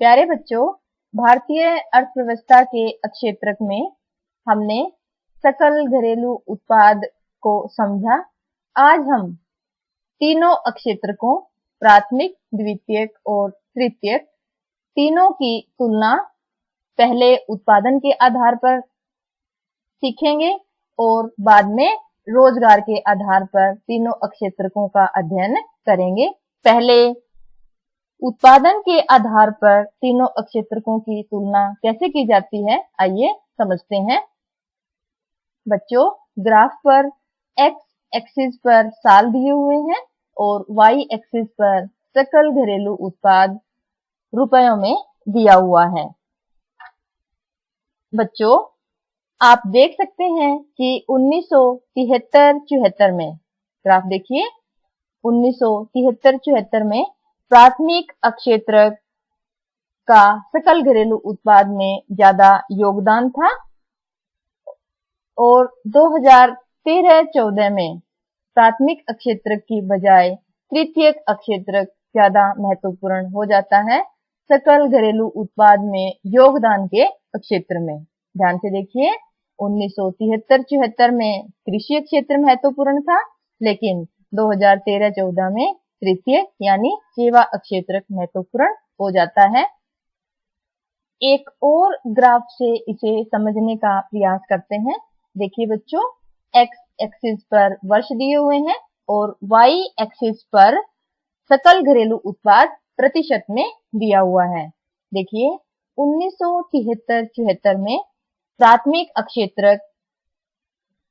प्यारे बच्चों, भारतीय अर्थव्यवस्था के अक्षेत्रक में हमने सकल घरेलू उत्पाद को समझा। आज हम तीनों अक्षेत्रकों प्राथमिक, द्वितीयक और तृतीयक तीनों की तुलना पहले उत्पादन के आधार पर सीखेंगे और बाद में रोजगार के आधार पर तीनों अक्षेत्रकों का अध्ययन करेंगे। पहले उत्पादन के आधार पर तीनों अक्षेत्रकों की तुलना कैसे की जाती है, आइए समझते हैं। बच्चों, ग्राफ पर एक्स एक्सिस पर साल दिए हुए हैं और वाई एक्सिस पर सकल घरेलू उत्पाद रुपयों में दिया हुआ है। बच्चों, आप देख सकते हैं कि 1973-74 में, ग्राफ देखिए, 1973-74 में प्राथमिक अक्षेत्रक का सकल घरेलू उत्पाद में ज्यादा योगदान था और 2013-14 में प्राथमिक अक्षेत्रक की बजाय तृतीयक अक्षेत्रक ज्यादा महत्वपूर्ण हो जाता है सकल घरेलू उत्पाद में योगदान के क्षेत्र में। ध्यान से देखिए, 1973-74 में कृषि क्षेत्र महत्वपूर्ण था, लेकिन 2013-14 में तृतीय यानी सेवा क्षेत्र महत्वपूर्ण हो जाता है। एक और ग्राफ से इसे समझने का प्रयास करते हैं। देखिए बच्चों, एक्स एक्सिस पर वर्ष दिए हुए हैं और वाई एक्सिस पर सकल घरेलू उत्पाद प्रतिशत में दिया हुआ है। देखिए, 1973-74 में प्राथमिक अक्षेत्रक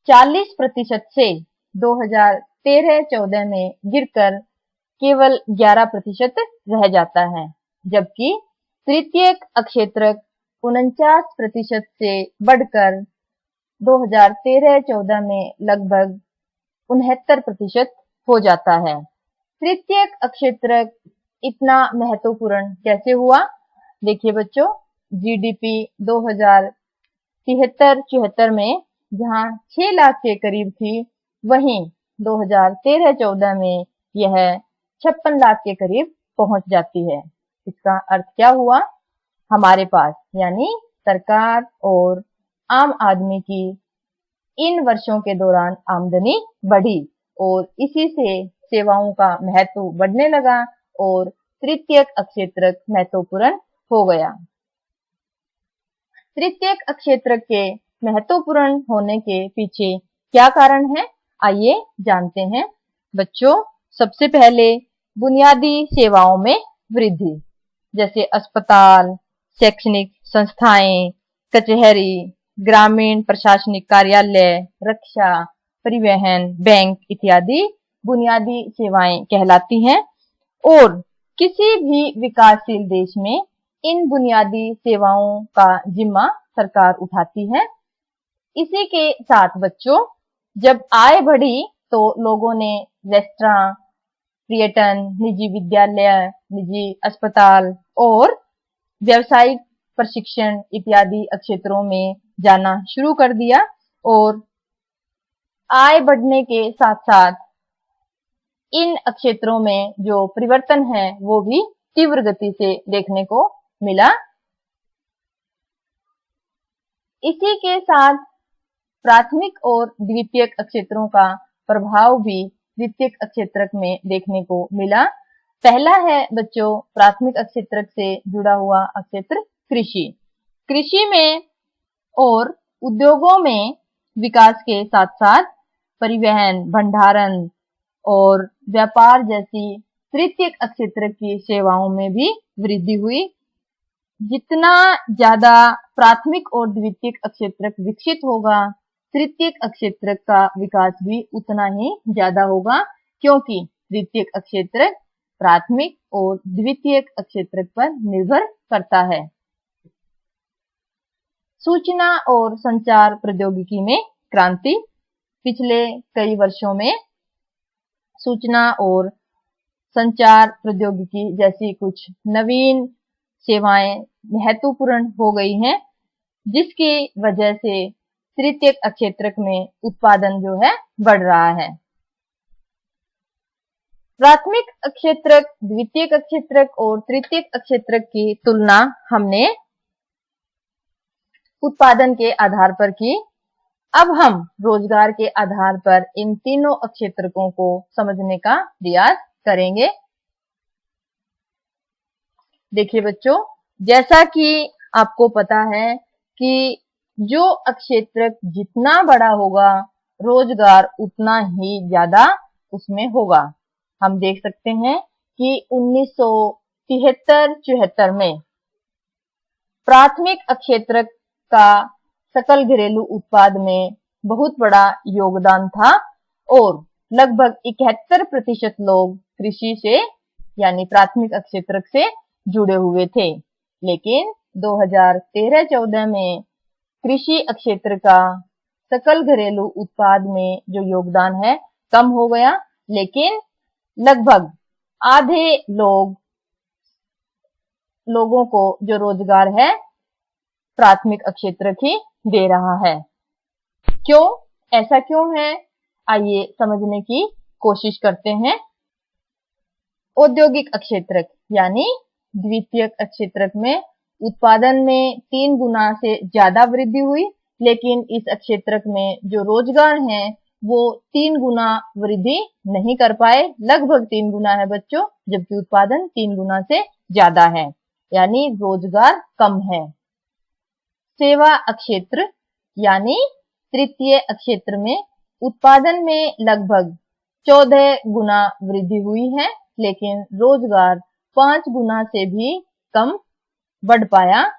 40% से 2013-14 में गिरकर केवल 11% रह जाता है, जबकि तृतीयक अक्षेत्रक 49% से बढ़कर 2013-14 में लगभग 69% हो जाता है। तृतीयक अक्षेत्रक इतना महत्वपूर्ण कैसे हुआ? देखिए बच्चों, जीडीपी 2073-74 में जहां 6 लाख के करीब थी, वहीं 2013-14 में यह 56 लाख के करीब पहुंच जाती है। इसका अर्थ क्या हुआ? हमारे पास यानी सरकार और आम आदमी की इन वर्षों के दौरान आमदनी बढ़ी और इसी से सेवाओं का महत्व बढ़ने लगा और तृतीयक अक्षेत्रक महत्वपूर्ण हो गया। तृतीयक अक्षेत्रक के महत्वपूर्ण होने के पीछे क्या कारण है, आइए जानते हैं। बच्चों, सबसे पहले बुनियादी सेवाओं में वृद्धि, जैसे अस्पताल, शैक्षणिक संस्थाएं, कचहरी, ग्रामीण प्रशासनिक कार्यालय, रक्षा, परिवहन, बैंक इत्यादि बुनियादी सेवाएं कहलाती हैं और किसी भी विकासशील देश में इन बुनियादी सेवाओं का जिम्मा सरकार उठाती है। इसी के साथ बच्चों, जब आय बढ़ी तो लोगों ने रेस्टोरेंट, पर्यटन, निजी विद्यालय, निजी अस्पताल और व्यावसायिक प्रशिक्षण इत्यादि क्षेत्रों में जाना शुरू कर दिया और आय बढ़ने के साथ साथ इन क्षेत्रों में जो परिवर्तन है वो भी तीव्र गति से देखने को मिला। इसी के साथ प्राथमिक और द्वितीयक क्षेत्रों का प्रभाव भी द्वितीयक क्षेत्रक में देखने को मिला। पहला है बच्चों, प्राथमिक क्षेत्रक से जुड़ा हुआ क्षेत्र कृषि। कृषि में और उद्योगों में विकास के साथ साथ परिवहन, भंडारण और व्यापार जैसी तृतीयक क्षेत्र की सेवाओं में भी वृद्धि हुई। जितना ज्यादा प्राथमिक और द्वितीयक क्षेत्रक विकसित होगा, तृतीयक क्षेत्रक का विकास भी उतना ही ज्यादा होगा, क्योंकि तृतीयक क्षेत्रक प्राथमिक और द्वितीयक क्षेत्रक पर निर्भर करता है। सूचना और संचार प्रौद्योगिकी में क्रांति। पिछले कई वर्षों में सूचना और संचार प्रौद्योगिकी जैसी कुछ नवीन सेवाएं महत्वपूर्ण हो गई हैं, जिसकी वजह से तृतीयक क्षेत्रक में उत्पादन जो है बढ़ रहा है। प्राथमिक अक्षेत्रक, द्वितीयक अक्षेत्रक और तृतीयक अक्षेत्रक की तुलना हमने उत्पादन के आधार पर की। अब हम रोजगार के आधार पर इन तीनों अक्षेत्रकों को समझने का प्रयास करेंगे। देखिए बच्चों, जैसा कि आपको पता है कि जो अक्षेत्रक जितना बड़ा होगा, रोजगार उतना ही ज्यादा उसमें होगा। हम देख सकते हैं कि 1973-74 में प्राथमिक अक्षेत्रक का सकल घरेलू उत्पाद में बहुत बड़ा योगदान था और लगभग 71% लोग कृषि से यानी प्राथमिक अक्षेत्रक से जुड़े हुए थे। लेकिन 2013-14 में कृषि अक्षेत्र का सकल घरेलू उत्पाद में जो योगदान है कम हो गया, लेकिन लगभग आधे लोगों को जो रोजगार है प्राथमिक अक्षेत्रक ही दे रहा है। क्यों, ऐसा क्यों है, आइए समझने की कोशिश करते हैं। औद्योगिक अक्षेत्रक यानी द्वितीयक अक्षेत्रक में उत्पादन में 3 गुना से ज्यादा वृद्धि हुई, लेकिन इस अक्षेत्रक में जो रोजगार है वो 3 गुना वृद्धि नहीं कर पाए। लगभग 3 गुना है बच्चों, जबकि उत्पादन 3 गुना से ज्यादा है, यानी रोजगार कम है। सेवा अक्षेत्र यानी तृतीय अक्षेत्र में उत्पादन में लगभग 14 गुना वृद्धि हुई है, लेकिन रोजगार 5 गुना से भी कम बढ़ पाया।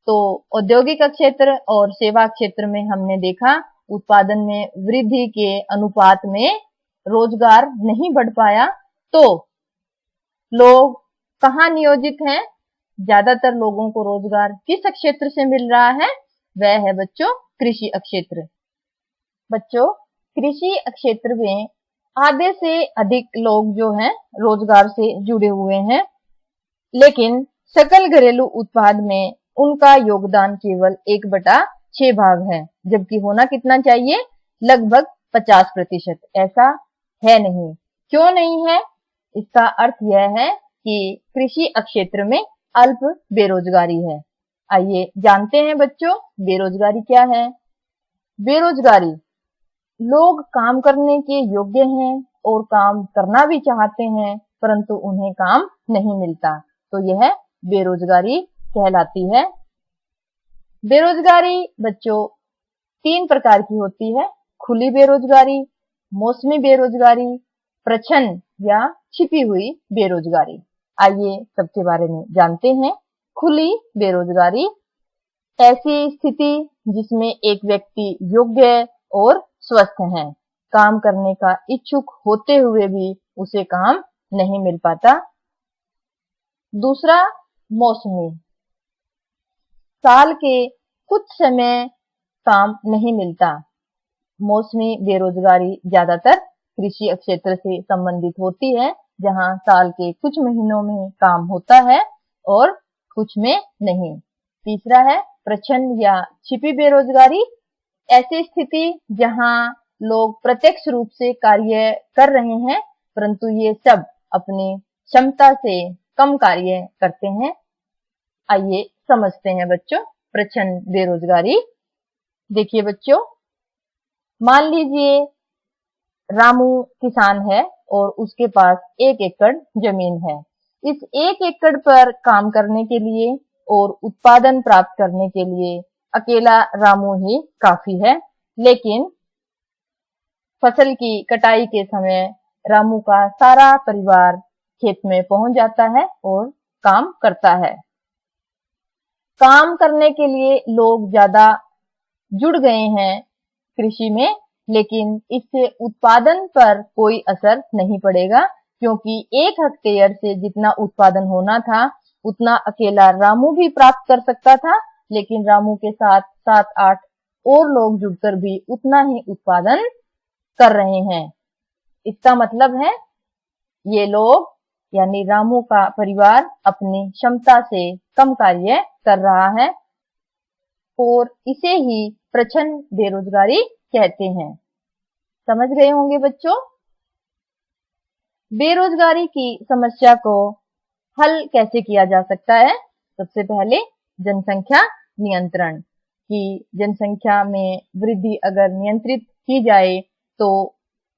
तो औद्योगिक क्षेत्र और सेवा क्षेत्र में हमने देखा उत्पादन में वृद्धि के अनुपात में रोजगार नहीं बढ़ पाया। तो लोग कहाँ नियोजित हैं? ज्यादातर लोगों को रोजगार किस क्षेत्र से मिल रहा है? वह है बच्चों कृषि क्षेत्र। बच्चों, कृषि क्षेत्र में आधे से अधिक लोग जो हैं रोजगार से जुड़े हुए हैं, लेकिन सकल घरेलू उत्पाद में उनका योगदान केवल 1/6 भाग है, जबकि होना कितना चाहिए? लगभग 50%। ऐसा है नहीं। क्यों नहीं है? इसका अर्थ यह है कि कृषि क्षेत्र में अल्प बेरोजगारी है। आइए जानते हैं बच्चों, बेरोजगारी क्या है। बेरोजगारी, लोग काम करने के योग्य हैं और काम करना भी चाहते हैं, परंतु उन्हें काम नहीं मिलता, तो यह बेरोजगारी कहलाती है। बेरोजगारी बच्चों 3 प्रकार की होती है: खुली बेरोजगारी, मौसमी बेरोजगारी, प्रच्छन्न या छिपी हुई बेरोजगारी। आइए सबके बारे में जानते हैं। खुली बेरोजगारी, ऐसी स्थिति जिसमें एक व्यक्ति योग्य और स्वस्थ है, काम करने का इच्छुक होते हुए भी उसे काम नहीं मिल पाता। दूसरा, मौसमी, साल के कुछ समय काम नहीं मिलता। मौसमी बेरोजगारी ज्यादातर कृषि क्षेत्र से संबंधित होती है, जहां साल के कुछ महीनों में काम होता है और कुछ में नहीं। तीसरा है प्रच्छन्न या छिपी बेरोजगारी, ऐसी स्थिति जहां लोग प्रत्यक्ष रूप से कार्य कर रहे हैं, परंतु ये सब अपनी क्षमता से कम कार्य करते हैं। आइए समझते हैं बच्चों प्रच्छन्न बेरोजगारी। देखिए बच्चों, मान लीजिए रामू किसान है और उसके पास 1 एकड़ जमीन है। इस 1 एकड़ पर काम करने के लिए और उत्पादन प्राप्त करने के लिए अकेला रामू ही काफी है, लेकिन फसल की कटाई के समय रामू का सारा परिवार खेत में पहुंच जाता है और काम करता है। काम करने के लिए लोग ज्यादा जुड़ गए हैं कृषि में, लेकिन इससे उत्पादन पर कोई असर नहीं पड़ेगा, क्योंकि 1 हेक्टेयर से जितना उत्पादन होना था उतना अकेला रामू भी प्राप्त कर सकता था, लेकिन रामू के साथ 7-8 और लोग जुड़कर भी उतना ही उत्पादन कर रहे हैं। इसका मतलब है ये लोग यानी रामू का परिवार अपनी क्षमता से कम कार्य कर रहा है और इसे ही प्रच्छन्न बेरोजगारी कहते हैं। समझ गए होंगे बच्चों। बेरोजगारी की समस्या को हल कैसे किया जा सकता है? सबसे पहले जनसंख्या नियंत्रण, कि जनसंख्या में वृद्धि अगर नियंत्रित की जाए तो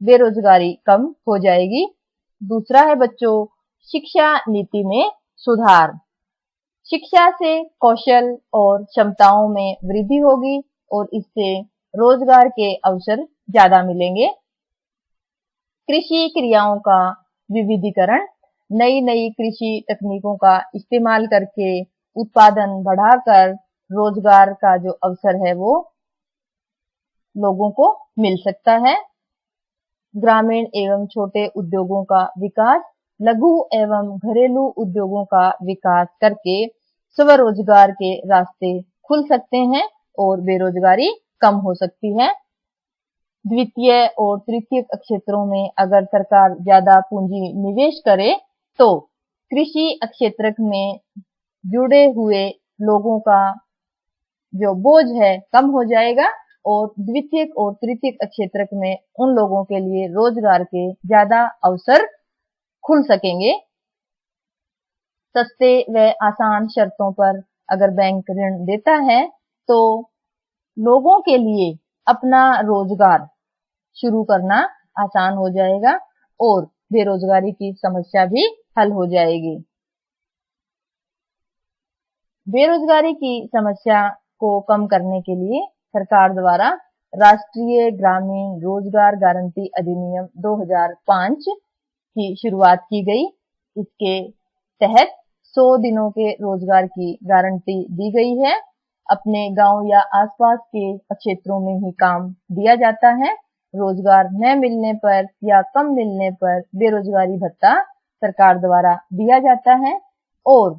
बेरोजगारी कम हो जाएगी। दूसरा है बच्चों, शिक्षा नीति में सुधार। शिक्षा से कौशल और क्षमताओं में वृद्धि होगी और इससे रोजगार के अवसर ज्यादा मिलेंगे। कृषि क्रियाओं का विविधीकरण, नई नई कृषि तकनीकों का इस्तेमाल करके उत्पादन बढ़ाकर रोजगार का जो अवसर है वो लोगों को मिल सकता है। ग्रामीण एवं छोटे उद्योगों का विकास, लघु एवं घरेलू उद्योगों का विकास करके स्वरोजगार के रास्ते खुल सकते हैं और बेरोजगारी कम हो सकती है। द्वितीय और तृतीय क्षेत्रों में अगर सरकार ज्यादा पूंजी निवेश करे तो कृषि क्षेत्र में जुड़े हुए लोगों का जो बोझ है कम हो जाएगा और द्वितीय और तृतीय क्षेत्र में उन लोगों के लिए रोजगार के ज्यादा अवसर खुल सकेंगे। सस्ते व आसान शर्तों पर अगर बैंक ऋण देता है तो लोगों के लिए अपना रोजगार शुरू करना आसान हो जाएगा और बेरोजगारी की समस्या भी हल हो जाएगी। बेरोजगारी की समस्या को कम करने के लिए सरकार द्वारा राष्ट्रीय ग्रामीण रोजगार गारंटी अधिनियम 2005 की शुरुआत की गई। इसके तहत 100 दिनों के रोजगार की गारंटी दी गई है। अपने गांव या आसपास के क्षेत्रों में ही काम दिया जाता है। रोजगार न मिलने पर या कम मिलने पर बेरोजगारी भत्ता सरकार द्वारा दिया जाता है और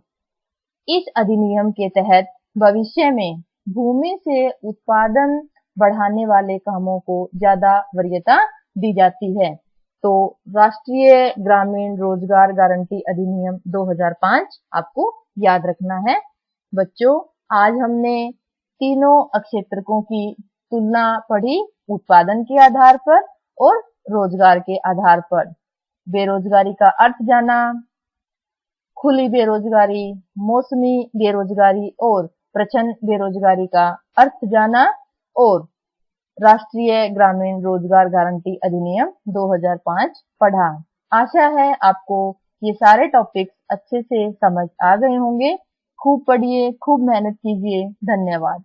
इस अधिनियम के तहत भविष्य में भूमि से उत्पादन बढ़ाने वाले कामों को ज्यादा वरीयता दी जाती है। तो राष्ट्रीय ग्रामीण रोजगार गारंटी अधिनियम 2005 आपको याद रखना है। बच्चों, आज हमने तीनों क्षेत्रकों की तुलना पढ़ी, उत्पादन के आधार पर और रोजगार के आधार पर। बेरोजगारी का अर्थ जाना, खुली बेरोजगारी, मौसमी बेरोजगारी और प्रच्छन्न बेरोजगारी का अर्थ जाना और राष्ट्रीय ग्रामीण रोजगार गारंटी अधिनियम 2005 पढ़ा। आशा है आपको ये सारे टॉपिक्स अच्छे से समझ आ गए होंगे। खूब पढ़िए, खूब मेहनत कीजिए। धन्यवाद।